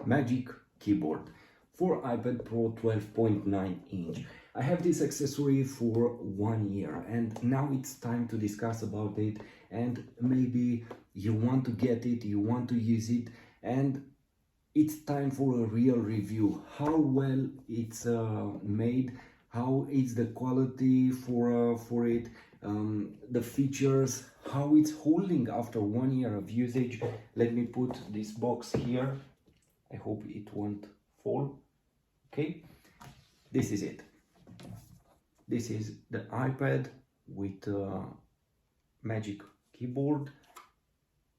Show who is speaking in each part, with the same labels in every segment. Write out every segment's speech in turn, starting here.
Speaker 1: Magic Keyboard for iPad Pro 12.9 inch. I have this accessory for 1 year and now it's time to discuss about it, and maybe you want to get it, you want to use it, and it's time for a real review. How well it's made, how is the quality for it, the features, how it's holding after 1 year of usage. Let me put this box here. I hope it won't fall. Okay, this is it. This is the iPad with Magic Keyboard.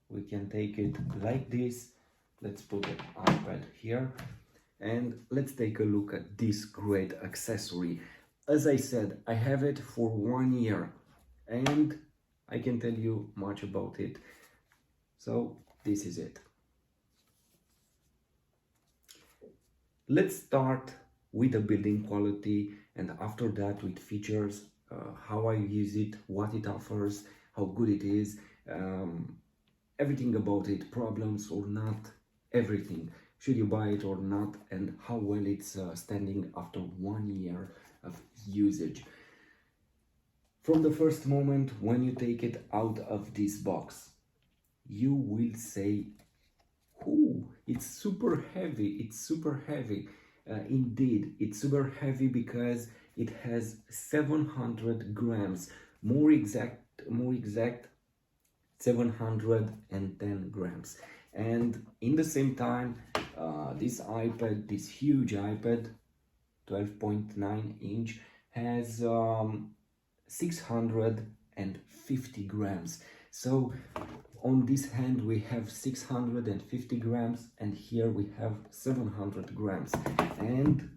Speaker 1: We can take it like this. Let's put the iPad here and let's take a look at this great accessory. As I said, I have it for 1 year and I can tell you much about it. So this is it. Let's start with the building quality, and after that with features, how I use it, what it offers, how good it is, everything about it, problems or not, everything. Should you buy it or not, and how well it's standing after 1 year of usage. From the first moment when you take it out of this box, you will say, "Ooh, it's super heavy, it's super heavy." Indeed, it's super heavy because it has 700 grams, more exact 710 grams. And in the same time, this iPad, this huge iPad, 12.9 inch, has 650 grams. So on this hand we have 650 grams and here we have 700 grams. And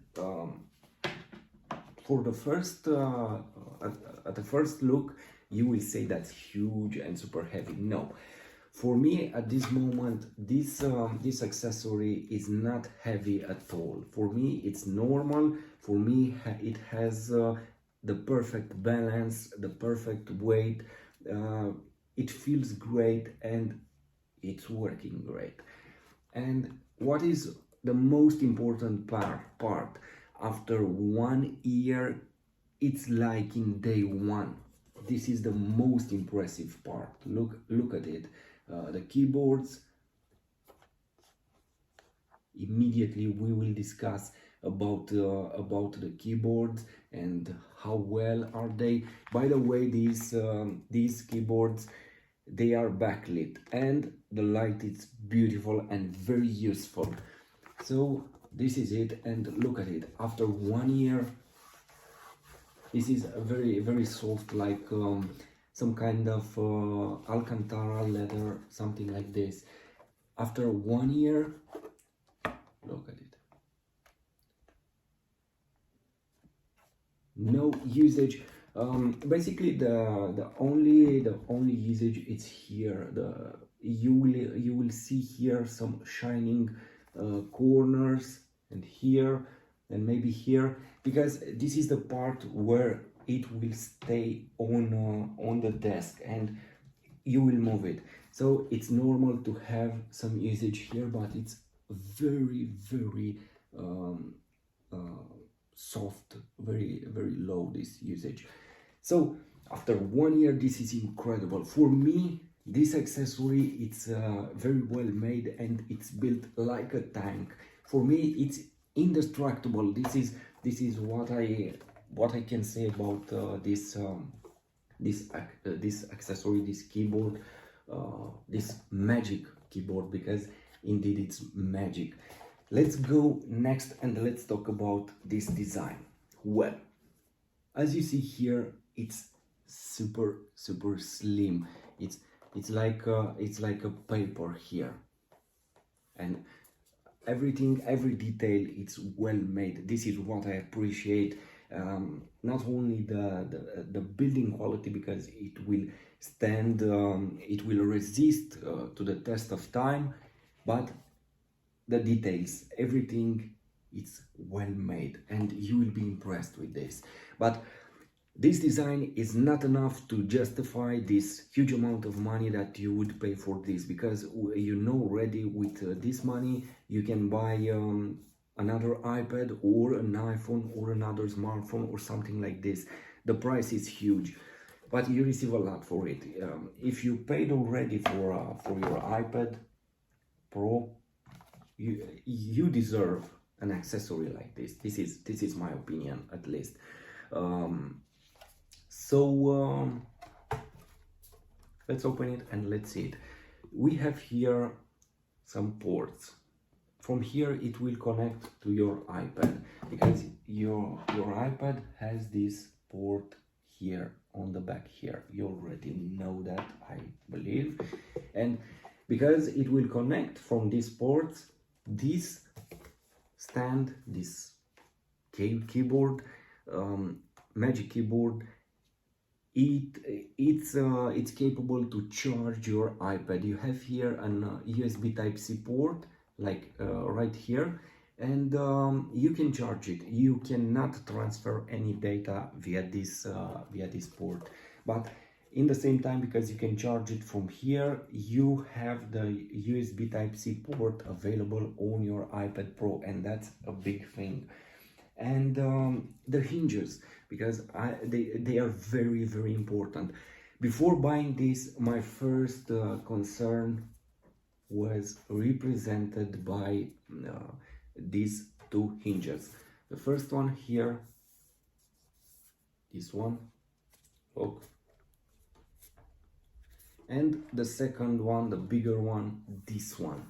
Speaker 1: for the first at the first look you will say that's huge and super heavy. No, for me at this moment this accessory is not heavy at all. For me it's normal. For me it has the perfect balance, the perfect weight. It feels great and it's working great. And what is the most important part, after 1 year, it's like in day one. This is the most impressive part. Look at it. The keyboards. Immediately we will discuss about the keyboards and how well are they. By the way, these keyboards, they are backlit and the light is beautiful and very useful. So this is it, and look at it. After 1 year, this is a very soft, like some kind of Alcantara leather, something like this. After 1 year, look at it. No usage. Basically the only usage is here. You will see here some shining corners, and here and maybe here, because this is the part where it will stay on the desk and you will move it. So it's normal to have some usage here, but it's very soft, very low, this usage. So after 1 year, this is incredible. For me, this accessory, it's very well made and it's built like a tank. For me, it's indestructible. This is what I can say about this accessory, this keyboard, this Magic Keyboard, because indeed it's magic. Let's go next and let's talk about this design. Well, as you see here, it's super slim. It's like a paper here, and everything, every detail, it's well made. This is what I appreciate. Not only the building quality, because it will stand, it will resist to the test of time, but the details, everything, it's well made, and you will be impressed with this. But This design is not enough to justify this huge amount of money that you would pay for this, because you know already with this money you can buy another iPad or an iPhone or another smartphone or something like this. The price is huge, but you receive a lot for it. If you paid already for your iPad Pro, you deserve an accessory like this. This is my opinion, at least. So let's open it and let's see it. We have here some ports. From here it will connect to your iPad, because your iPad has this port here on the back here. You already know that, I believe. And because it will connect from these ports, this stand, this keyboard, magic keyboard, it's capable to charge your iPad. You have here an USB Type-C port, like right here, and you can charge it. You cannot transfer any data via this port, but in the same time, because you can charge it from here, you have the USB Type-C port available on your iPad Pro, and that's a big thing. And the hinges, because they are very, very important. Before buying this, my first concern was represented by these two hinges. The first one here, this one, look, and the second one, the bigger one, this one.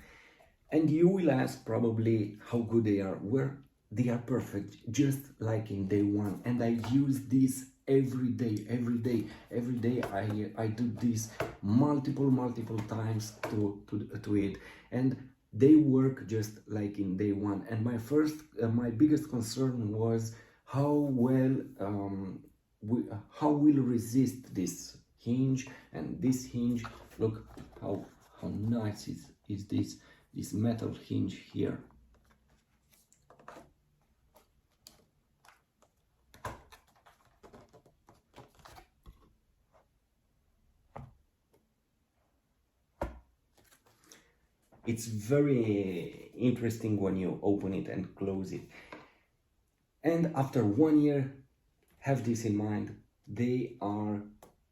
Speaker 1: And you will ask probably how good they are. Where they are perfect, just like in day one. And I use this every day. I do this multiple times to it, and they work just like in day one. And my biggest concern was how well how will resist this hinge and this hinge. Look how nice is this metal hinge here. It's very interesting when you open it and close it. And after 1 year, have this in mind, they are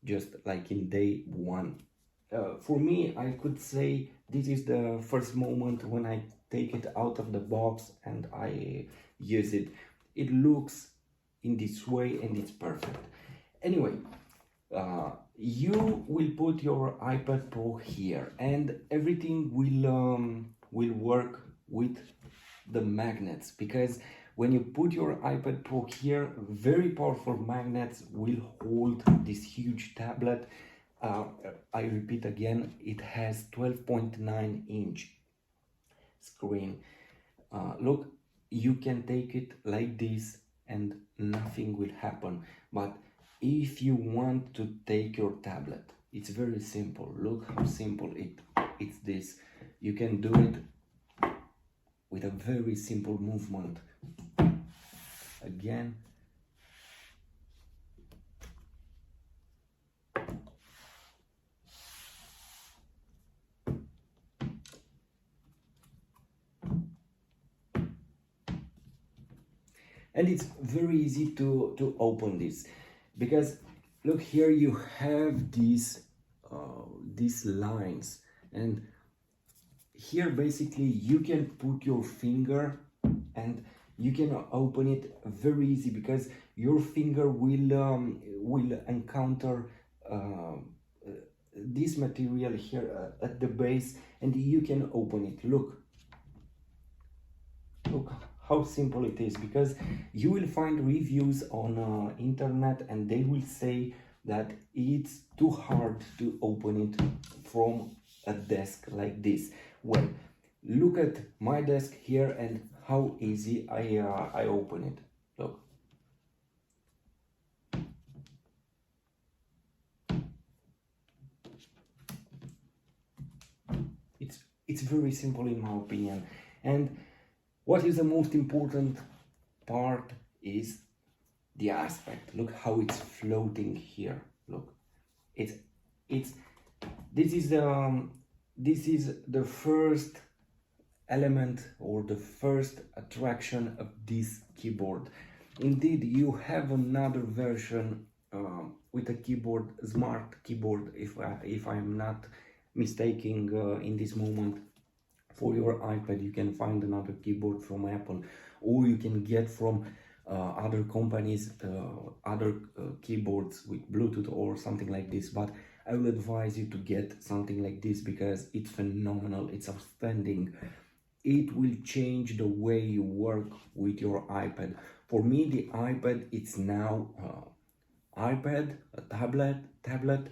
Speaker 1: just like in day one. For me, I could say this is the first moment when I take it out of the box and I use it. It looks in this way and it's perfect. Anyway, you will put your iPad Pro here, and everything will work with the magnets, because when you put your iPad Pro here, very powerful magnets will hold this huge tablet. I repeat again, it has 12.9-inch screen. Look, you can take it like this and nothing will happen. But if you want to take your tablet, it's very simple. Look how simple it's this. You can do it with a very simple movement. Again, and it's very easy to open this, because look here, you have these lines, and here basically you can put your finger and you can open it very easy, because your finger will encounter this material here at the base, and you can open it. Look how simple it is, because you will find reviews on internet and they will say that it's too hard to open it from a desk like this. Well, look at my desk here and how easy I open it. Look. It's very simple in my opinion. And what is the most important part is the aspect. Look how it's floating here. Look, it's this is the first element or the first attraction of this keyboard. Indeed, you have another version with a keyboard, smart keyboard, if I'm not mistaken in this moment. For your iPad, you can find another keyboard from Apple, or you can get from other companies other keyboards with Bluetooth or something like this. But I will advise you to get something like this because it's phenomenal, it's outstanding. It will change the way you work with your iPad. For me, the iPad, it's now iPad, a tablet,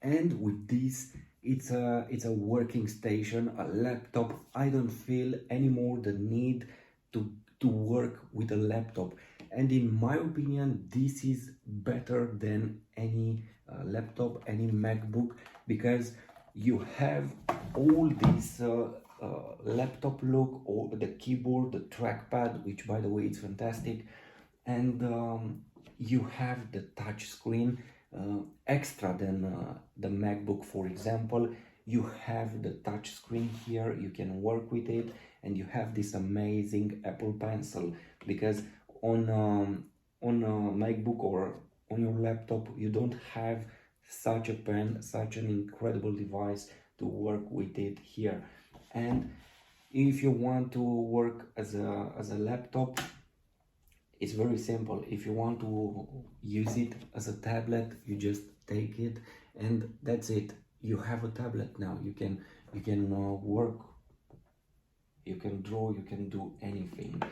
Speaker 1: and with this, it's a working station, a laptop. I don't feel anymore the need to work with a laptop, and in my opinion, this is better than any laptop, any MacBook, because you have all this laptop look, or the keyboard, the trackpad, which by the way is fantastic, and you have the touch screen extra than the MacBook. For example, you have the touch screen here, you can work with it, and you have this amazing Apple Pencil, because on a MacBook or on your laptop you don't have such a pen, such an incredible device to work with it here. And if you want to work as a laptop, it's very simple. If you want to use it as a tablet, you just take it and that's it. You have a tablet now. You can work, you can draw, you can do anything.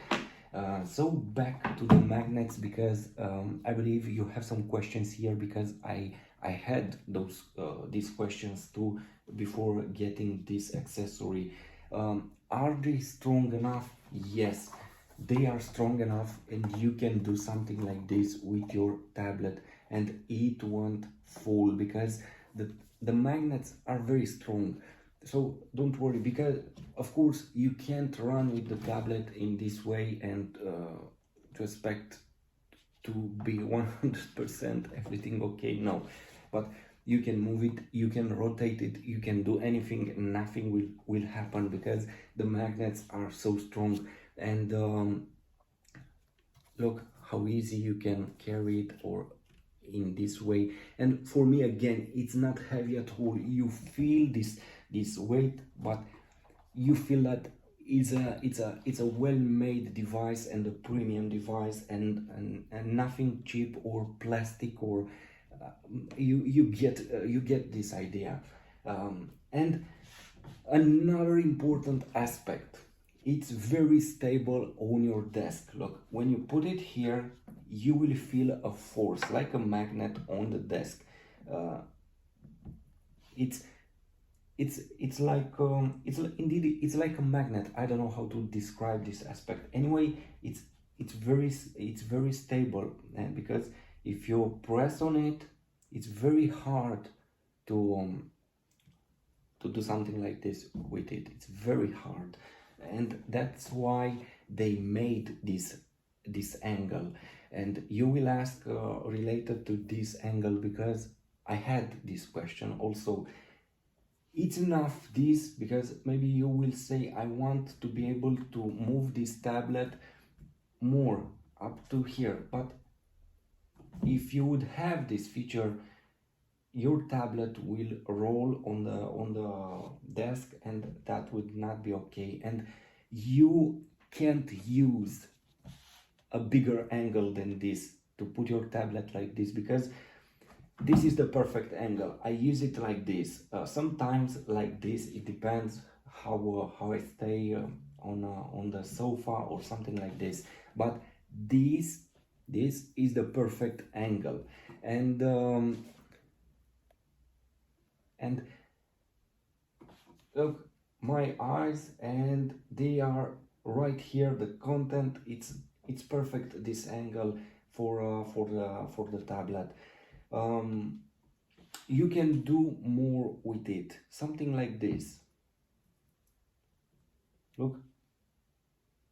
Speaker 1: So back to the magnets, because I believe you have some questions here, because I had these questions too before getting this accessory. Are they strong enough? Yes, they are strong enough, and you can do something like this with your tablet and it won't fall, because the magnets are very strong. So don't worry, because of course you can't run with the tablet in this way and to expect to be 100% everything okay. No, but you can move it, you can rotate it, you can do anything, nothing will happen, because the magnets are so strong. And look how easy you can carry it, or in this way. And for me, again, it's not heavy at all. You feel this weight, but you feel that it's a well-made device and a premium device, and nothing cheap or plastic, or you get this idea. And another important aspect, it's very stable on your desk. Look, when you put it here, you will feel a force like a magnet on the desk. It's like it's like a magnet. I don't know how to describe this aspect. Anyway, it's very stable, and because if you press on it, it's very hard to do something like this with it. It's very hard, and that's why they made this angle. And you will ask related to this angle, because I had this question also. It's enough this, because maybe you will say, I want to be able to move this tablet more up to here, but if you would have this feature, your tablet will roll on the desk, and that would not be okay. And you can't use a bigger angle than this to put your tablet like this, because this is the perfect angle. I use it like this, sometimes like this. It depends how I stay on the sofa or something like this, but this is the perfect angle. And look, my eyes, and they are right here. The content, it's perfect, this angle for the tablet. You can do more with it, something like this. Look,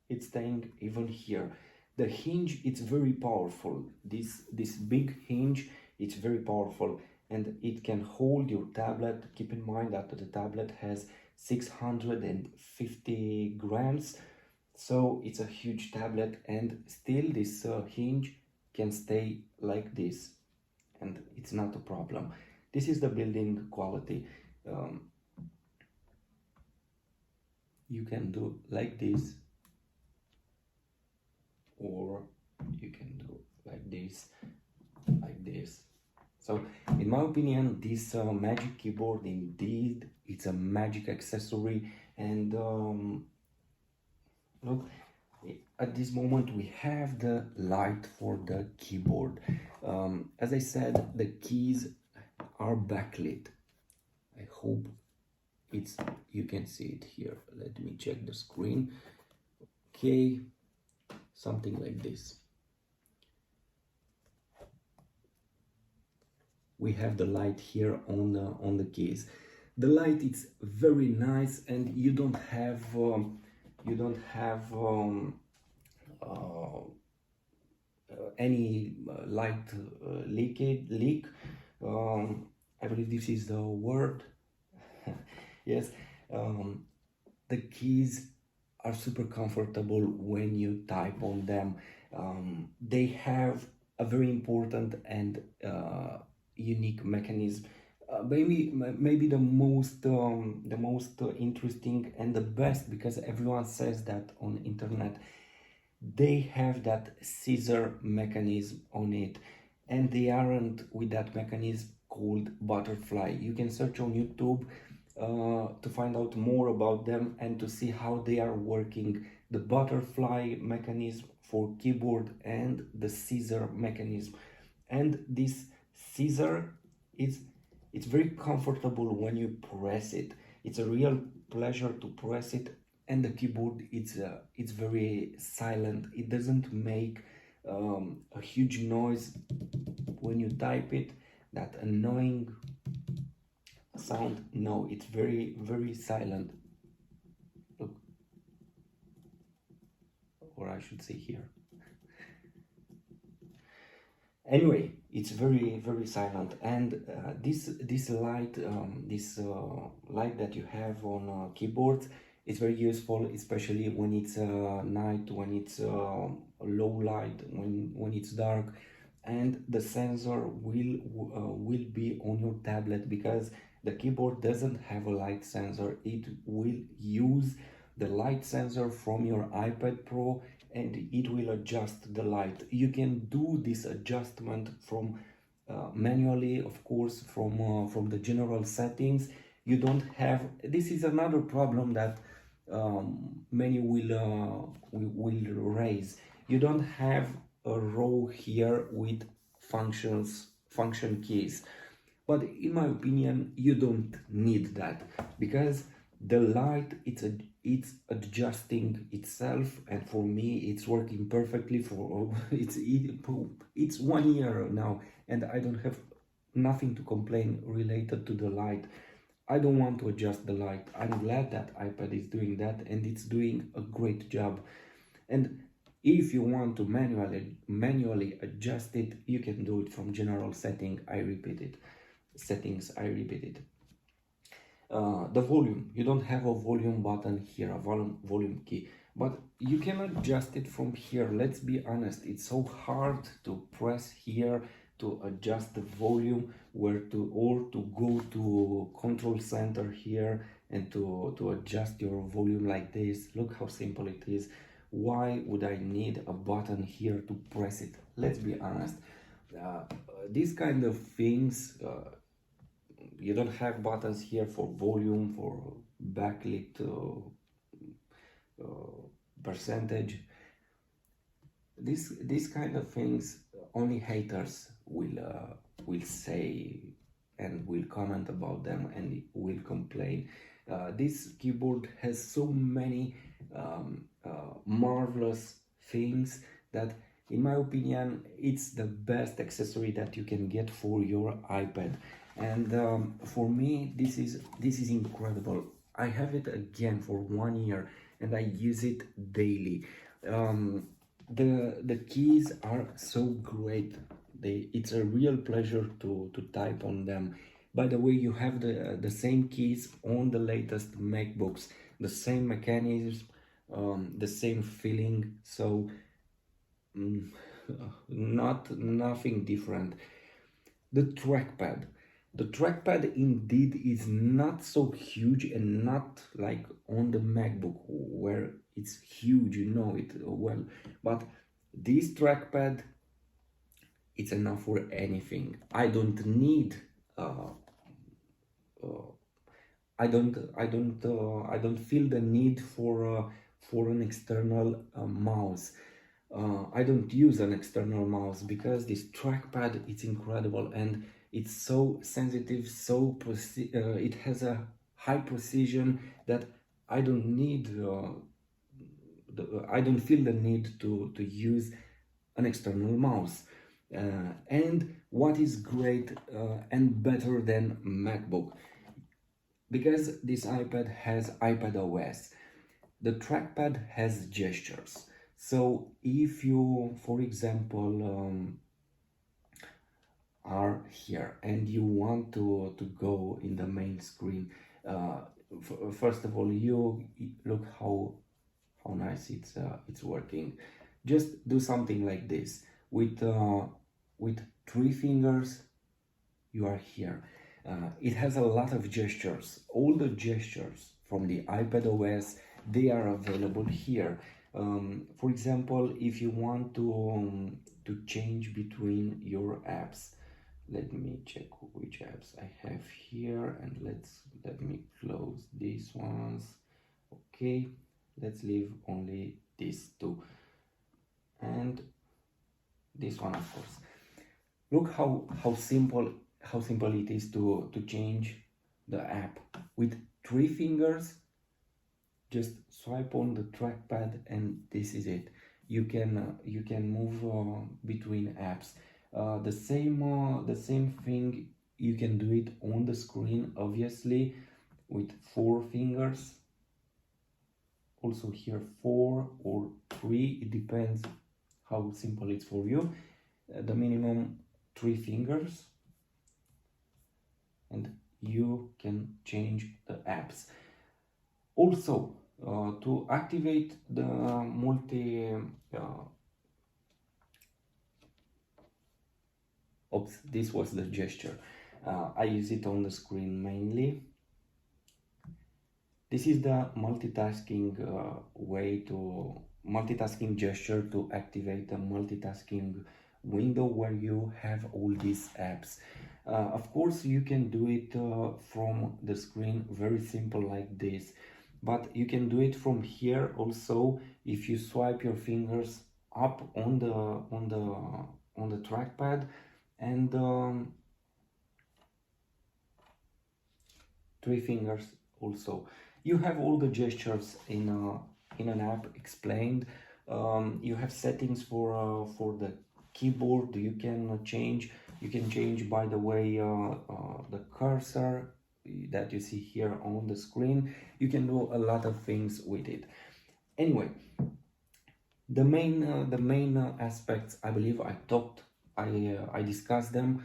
Speaker 1: it's staying even here. The hinge, it's very powerful. This big hinge, it's very powerful, and it can hold your tablet. Keep in mind that the tablet has 650 grams, so it's a huge tablet, and still this hinge can stay like this, and it's not a problem. This is the building quality. You can do like this, or you can do like this, like this. So in my opinion, this magic keyboard, indeed, it's a magic accessory. And look, at this moment we have the light for the keyboard. As I said, the keys are backlit. I hope you can see it here. Let me check the screen. Okay, something like this. We have the light here on the keys. The light is very nice, and you don't have any light leak. I believe this is the word. Yes. The keys are super comfortable when you type on them. They have a very important and unique mechanism. Maybe the most interesting and the best, because everyone says that on internet. They have that scissor mechanism on it, and they aren't with that mechanism called butterfly. You can search on YouTube to find out more about them and to see how they are working. The butterfly mechanism for keyboard and the scissor mechanism. And this scissor, it's very comfortable when you press it. It's a real pleasure to press it. And the keyboard, it's very silent. It doesn't make a huge noise when you type it, that annoying sound. No, it's very, very silent. Look, or I should say here. Anyway, it's very, very silent, and this light, light that you have on keyboards, it's very useful, especially when it's night, when it's low light, when it's dark, and the sensor will be on your tablet, because the keyboard doesn't have a light sensor. It will use the light sensor from your iPad Pro, and it will adjust the light. You can do this adjustment from manually, of course, from the general settings. You don't have, this is another problem that many will raise. You don't have a row here with function keys, but in my opinion you don't need that, because the light, it's adjusting itself, and for me it's working perfectly. For it's 1 year now, and I don't have nothing to complain related to the light. I don't want to adjust the light. I'm glad that iPad is doing that, and it's doing a great job. And if you want to manually adjust it, you can do it from general settings. I repeat it. The volume, you don't have a volume button here, a volume key, but you can adjust it from here. Let's be honest, it's so hard to press here to adjust the volume, or to go to control center here and to adjust your volume like this. Look how simple it is. Why would I need a button here to press it? Let's be honest. These kind of things, you don't have buttons here for volume, for backlit percentage. These kind of things only haters will say and will comment about them and will complain. This keyboard has so many marvelous things that, in my opinion, it's the best accessory that you can get for your iPad. And for me, this is incredible. I have it again for 1 year, and I use it daily. the keys are so great. It's a real pleasure to type on them. By the way, you have the same keys on the latest MacBooks, the same mechanism, the same feeling. So mm, nothing different. The trackpad. The trackpad indeed is not so huge and not like on the MacBook where it's huge, you know it well. But this trackpad, it's enough for anything. I don't need uh, I don't feel the need for an external mouse. I don't use an external mouse because this trackpad it's incredible and it's so sensitive, it has a high precision that I don't need I don't feel the need to use an external mouse. And what is great and better than MacBook, because this iPad has iPad OS, the trackpad has gestures. So if you, for example, are here and you want to go in the main screen, first of all, you look how nice it's working. Just do something like this with 3 fingers. You are here. It has a lot of gestures. All the gestures from the iPad OS, they are available here. For example, if you want to change between your apps, let me check which apps I have here, and let me close these ones. Okay, let's leave only these two and this one, of course. Look how simple it is to change the app with 3 fingers. Just swipe on the trackpad and this is it. You can move between apps. The same thing, you can do it on the screen, obviously, with 4 fingers. Also here 4 or 3, it depends how simple it's for you. The minimum 3 fingers, and you can change the apps. Also, to activate the oops, this was the gesture. I use it on the screen mainly. This is the multitasking gesture to activate the multitasking window where you have all these apps. Of course, you can do it from the screen, very simple like this, but you can do it from here also if you swipe your fingers up on the trackpad and 3 fingers also. You have all the gestures in an app explained. You have settings for the keyboard. You can change, by the way, the cursor that you see here on the screen. You can do a lot of things with it. Anyway, the main aspects, I believe I discussed them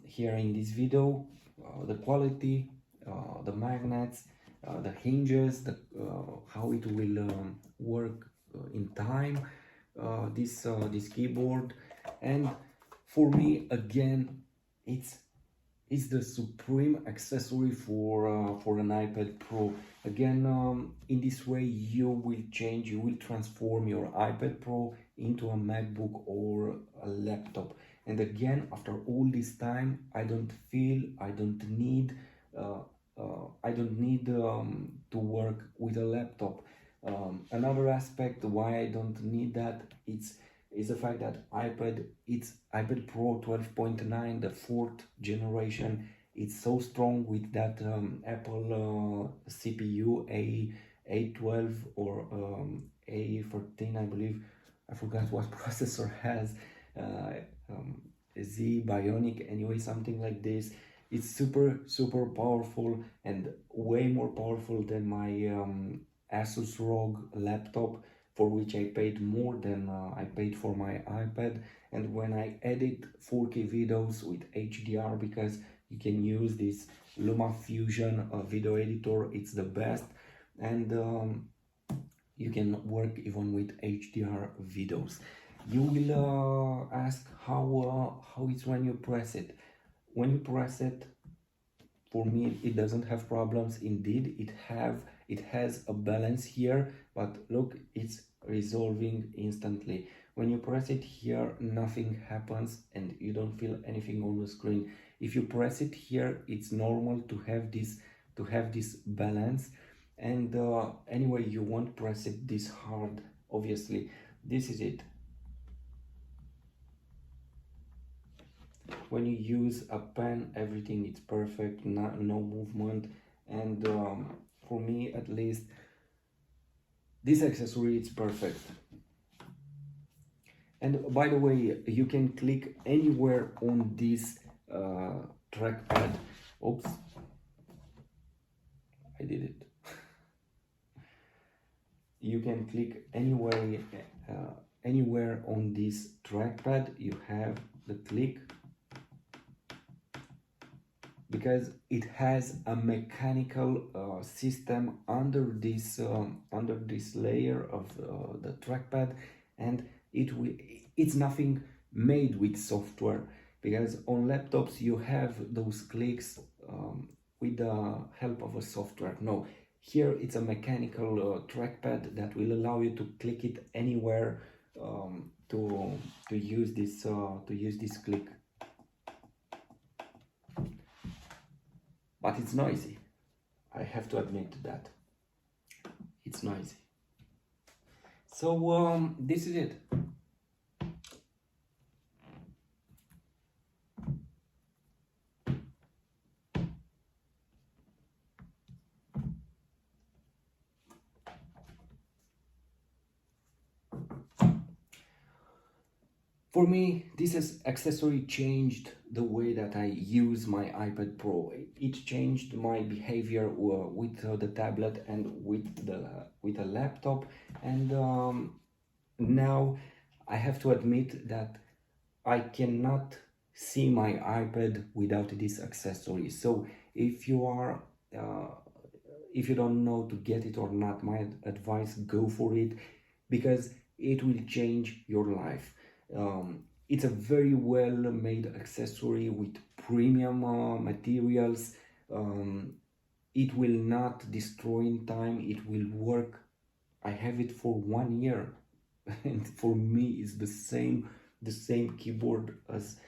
Speaker 1: here in this video. The quality, the magnets, the hinges, how it will work in time, this keyboard, and for me again, it's the supreme accessory for an iPad Pro. Again, in this way you will transform your iPad Pro into a MacBook or a laptop. And again, after all this time, I don't need to work with a laptop. Another aspect why I don't need that is the fact that iPad Pro 12.9, the 4th generation. It's so strong with that Apple CPU A12 or A13, I believe. I forgot what processor has. Z Bionic, anyway, something like this. It's super powerful and way more powerful than my Asus ROG laptop. for which I paid more than I paid for my iPad. And when I edit 4K videos with HDR, because you can use this LumaFusion video editor, it's the best. And you can work even with HDR videos. You will ask how it's when you press it. When you press it, for me it doesn't have problems. Indeed, it has a balance here, but look, it's resolving instantly. When you press it here, nothing happens and you don't feel anything on the screen. If you press it here, it's normal to have this balance. And anyway, you won't press it this hard, obviously. This is it. When you use a pen, everything is perfect, no movement. And for me at least, this accessory is perfect. And by the way, you can click anywhere on this trackpad. Oops, I did it. You can click anywhere on this trackpad. You have the click, because it has a mechanical system under this layer of the trackpad, and it's nothing made with software, because on laptops you have those clicks with the help of a software. No, here it's a mechanical trackpad that will allow you to click it anywhere to use this click. But it's noisy. I have to admit that. It's noisy. So this is it. For me, this accessory changed the way that I use my iPad Pro. It changed my behavior with the tablet and with a laptop. And now I have to admit that I cannot see my iPad without this accessory. So if you don't know to get it or not, my advice, go for it, because it will change your life. It's a very well made accessory with premium materials. It will not destroy in time. It will work. I have it for 1 year, and for me it's the same keyboard as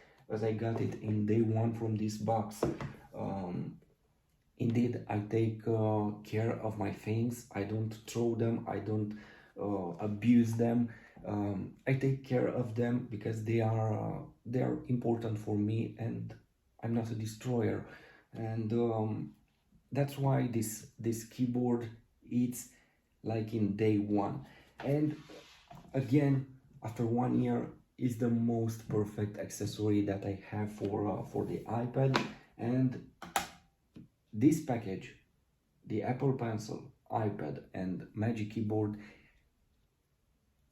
Speaker 1: I got it in day one from this box. Indeed, I take care of my things. I don't throw them. I don't abuse them. I take care of them because they are important for me, and I'm not a destroyer. And that's why this keyboard, it's like in day one. And again, after 1 year, is the most perfect accessory that I have for the iPad. And this package, the Apple Pencil, iPad and Magic Keyboard,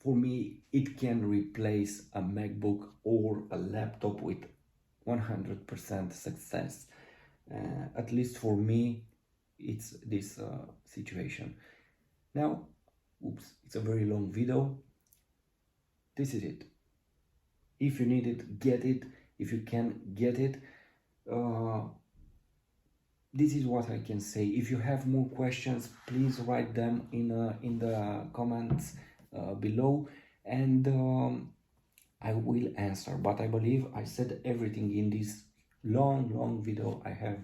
Speaker 1: for me, it can replace a MacBook or a laptop with 100% success. At least for me, it's this situation. Now, oops, it's a very long video. This is it. If you need it, get it. If you can get it, this is what I can say. If you have more questions, please write them in the comments below, and I will answer. But I believe I said everything in this long video. I have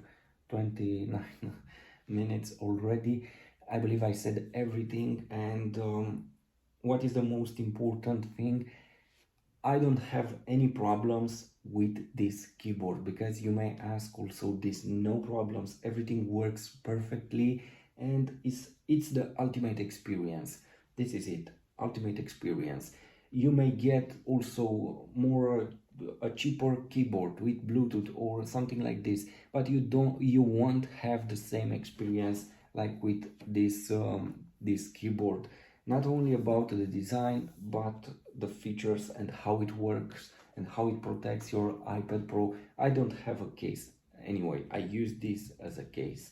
Speaker 1: 29 minutes already. I believe I said everything. And what is the most important thing? I don't have any problems with this keyboard, because you may ask also this. No problems, everything works perfectly, and it's the ultimate experience. This is it, ultimate experience. You may get also a cheaper keyboard with Bluetooth or something like this, but you won't have the same experience like with this keyboard. not only about the design, but the features and how it works and how it protects your iPad Pro. I don't have a case anyway. I use this as a case.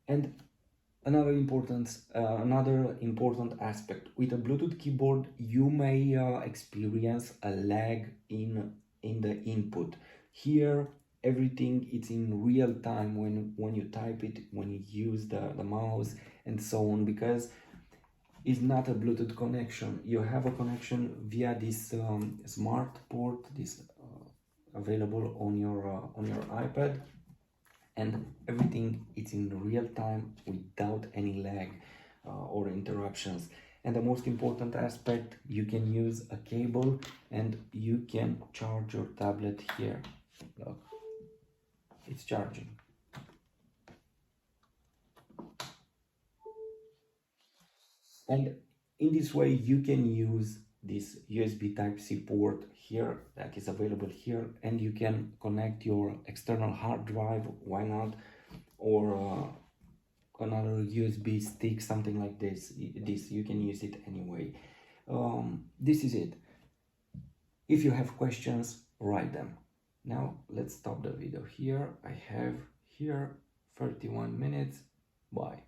Speaker 1: And another important aspect, with a Bluetooth keyboard, you may experience a lag in the input. Here, everything is in real time when you type it, when you use the mouse and so on, because it's not a Bluetooth connection. You have a connection via this smart port, this available on your iPad, and everything is in real time without any lag or interruptions. And the most important aspect, you can use a cable and you can charge your tablet here. Look, it's charging. And in this way you can use this USB Type-C port here that is available here, and you can connect your external hard drive, why not, or another USB stick, something like this. You can use it anyway. This is it. If you have questions, write them. Now let's stop the video here. I have here 31 minutes. Bye.